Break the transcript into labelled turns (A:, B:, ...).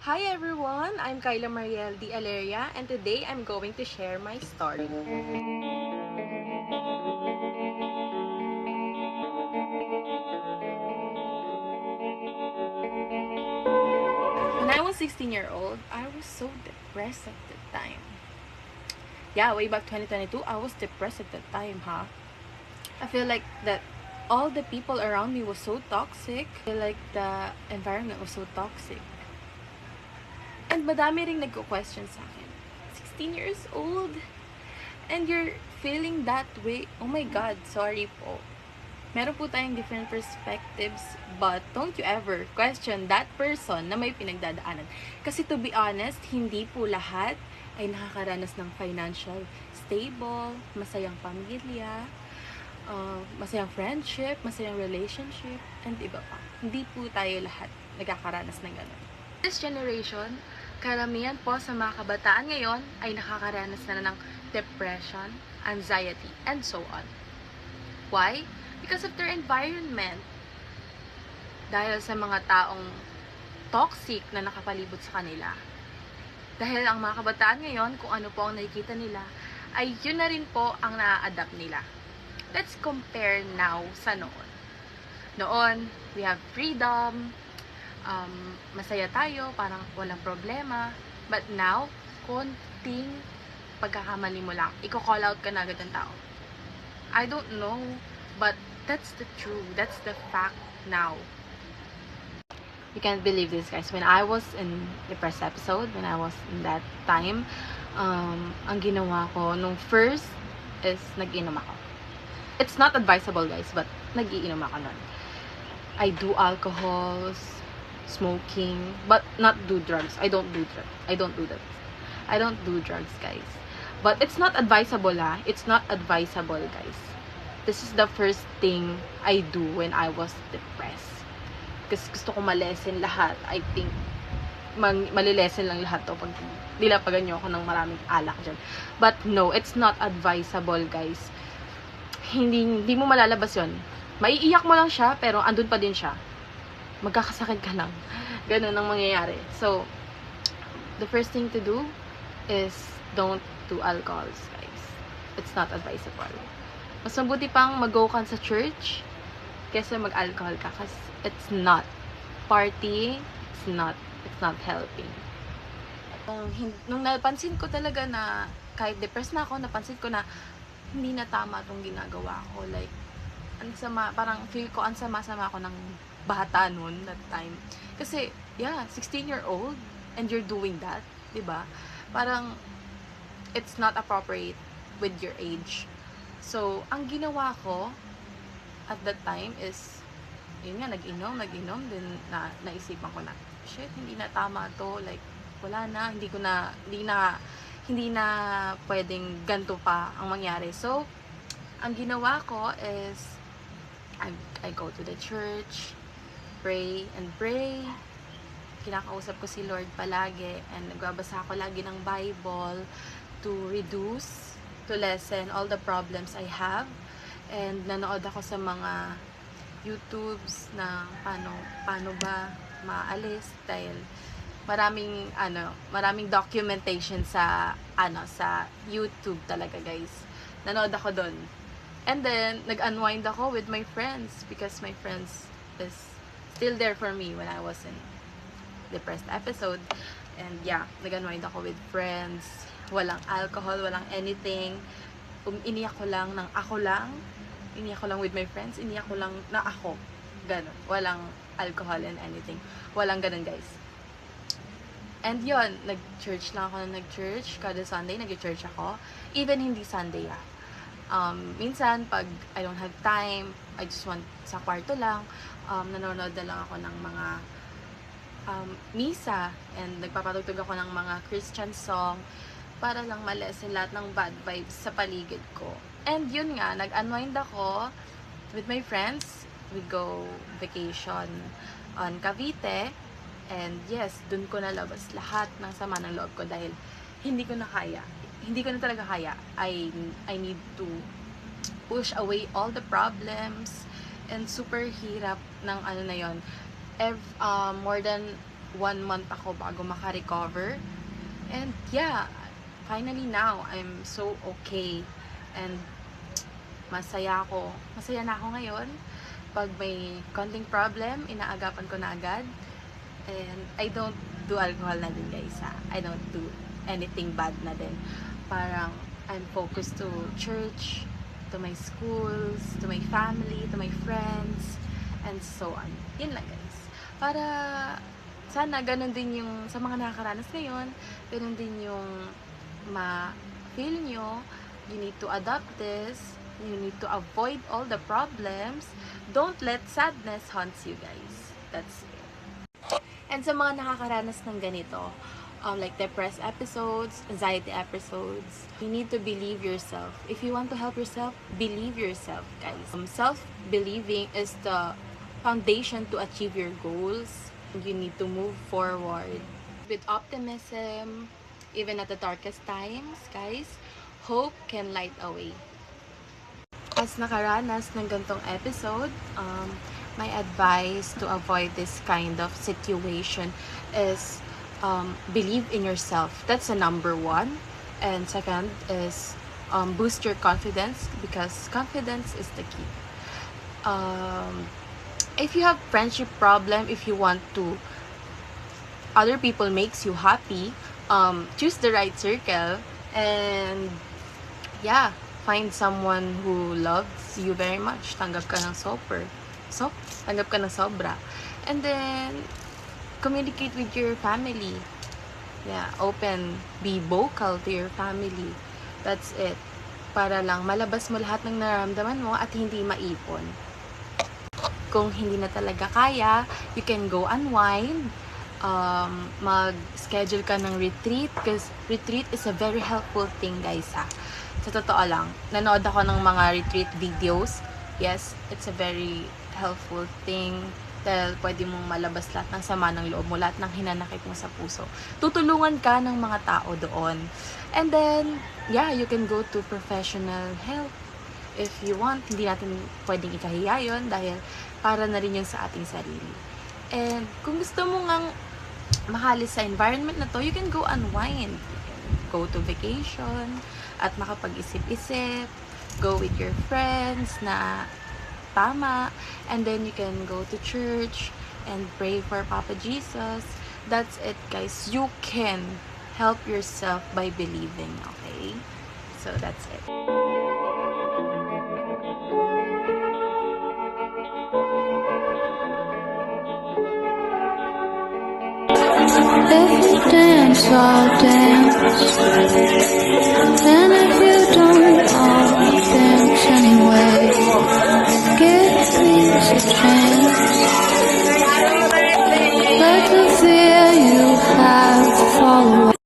A: Hi everyone, I'm Kyla Mariel D. Aleria and today I'm going to share my story. When I was 16-year-old, I was so depressed at the time. Yeah, way back 2022, I was depressed at that time, huh? I feel like that all the people around me was so toxic. I feel like the environment was so toxic. And madami ring nagko-question sa akin. 16 years old? And you're feeling that way? Oh my God, sorry po. Meron po tayong different perspectives, but don't you ever question that person na may pinagdadaanan. Kasi to be honest, hindi po lahat ay nakakaranas ng financial stable, masayang pamilya, masayang friendship, masayang relationship, and iba pa. Hindi po tayo lahat nagkakaranas ng gano'n. This generation, karamihan po sa mga kabataan ngayon ay nakakaranas na ng depression, anxiety, and so on. Why? Because of their environment. Dahil sa mga taong toxic na nakapalibot sa kanila. Dahil ang mga kabataan ngayon, kung ano po ang nakikita nila, ay yun na rin po ang na-adapt nila. Let's compare now sa noon. Noon, we have freedom, masaya tayo, parang walang problema. But now, konting pagkakamali mo lang, i-call out ka na agad ng tao. I don't know, but that's the truth. That's the fact now. You can't believe this, guys. When I was in the first episode, when I was in that time, ang ginawa ko nung first is nag-inom ako. It's not advisable, guys, but nag-iinom ako nun. I do alcohols, smoking, but not do drugs. I don't do drugs. I don't do that. I don't do drugs, guys. But it's not advisable, ha? It's not advisable, guys. This is the first thing I do when I was depressed. Kasi gusto ko malesen lahat. I think, malilesen lang lahat to pag nilapagan nyo ako ng maraming alak dyan. But no, it's not advisable, guys. Hindi mo malalabas yon. Maiiyak mo lang siya, pero andun pa din siya. Magkakasakit ka lang. Ganun ang mangyayari. So, the first thing to do is don't do alcohols, guys. It's not advisable. Mas mabuti pang mag-go ka sa church kaysa mag-alcohol ka kasi it's not partying, it's not helping. Nung napansin ko talaga na kahit depressed na ako, napansin ko na hindi na tama itong ginagawa ko. Like, parang feel ko ang sama-sama ako ng bata noon, that time. Kasi, yeah, 16-year-old and you're doing that, diba? Parang, it's not appropriate with your age. So, ang ginawa ko at that time is, yun nga, nag-inom, then naisipan ko na, shit, hindi na tama to, like, wala na, hindi na pwedeng ganito pa ang mangyari. So, ang ginawa ko is, I go to the church, pray and pray, kinakausap ko si Lord palagi, and nagbabasa ako lagi ng Bible to reduce, to lessen all the problems I have, and nanood ako sa mga YouTubes na paano ba maalis, dahil maraming documentation sa YouTube talaga, guys. Nanood ako doon. And then nag-unwind ako with my friends because my friends is still there for me when I was in depressed episode. And yeah, nag-unwind ako with friends. Walang alcohol, walang anything. Iniyak ko lang ng ako lang. Iniyak ko lang with my friends. Iniyak ko lang na ako. Ganon. Walang alcohol and anything. Walang ganon, guys. And yon, nag-church lang ako na nag-church. Kada Sunday, nag-church ako. Even hindi Sunday, minsan, pag I don't have time, I just want sa kwarto lang, nanonood na lang ako ng mga misa, and nagpapatugtog ako ng mga Christian song para lang malesen lahat ng bad vibes sa paligid ko. And yun nga, nag-unwind ako with my friends. We go vacation on Cavite, and yes, dun ko nalabas lahat ng sama ng loob ko dahil hindi ko na talaga kaya. I need to push away all the problems, and super hirap ng na yon. More than 1 month ako bago makarecover. And yeah, finally now, I'm so okay. And masaya ako. Masaya na ako ngayon. Pag may konting problem, inaagapan ko na agad. And I don't do alcohol na din, guys, ha. I don't do anything bad na din. Parang I'm focused to church, to my schools, to my family, to my friends, and so on. Yun lang, guys. Para sana ganun din yung sa mga nakakaranas ngayon, ganun din yung ma-feel nyo. You need to adopt this. You need to avoid all the problems. Don't let sadness haunt you, guys. That's it. And sa mga nakakaranas ng ganito, like depressed episodes, anxiety episodes, you need to believe yourself. If you want to help yourself, believe yourself, guys. Self-believing is the foundation to achieve your goals. You need to move forward with optimism, even at the darkest times, guys. Hope can light a way. As nakaranas ng gantong episode, my advice to avoid this kind of situation is believe in yourself. That's the number one. And second is boost your confidence, because confidence is the key. If you have friendship problem, if you want to other people makes you happy, choose the right circle, and yeah, find someone who loves you very much. Tanggap ka ng tanggap ka ng sobra. And then communicate with your family. Yeah, open, be vocal to your family. That's it. Para lang malabas mo lahat ng nararamdaman mo at hindi maipon. Kung hindi na talaga kaya, you can go unwind. Mag-schedule ka ng retreat, because retreat is a very helpful thing, guys, ha. Sa totoo lang, nanood ako ng mga retreat videos. Yes, it's a very helpful thing dahil pwede mong malabas lahat ng sama ng loob mo, lahat ng hinanakit mo sa puso. Tutulungan ka ng mga tao doon. And then, yeah, you can go to professional help if you want. Hindi natin pwedeng ikahiya yun dahil para na rin yun sa ating sarili. And kung gusto mo ngang makalis sa environment na to, you can go unwind. You can go to vacation at makapag-isip-isip. Go with your friends na tama, and then you can go to church and pray for Papa Jesus. That's it, guys. You can help yourself by believing, okay? So that's it.
B: If you dance, I'll dance.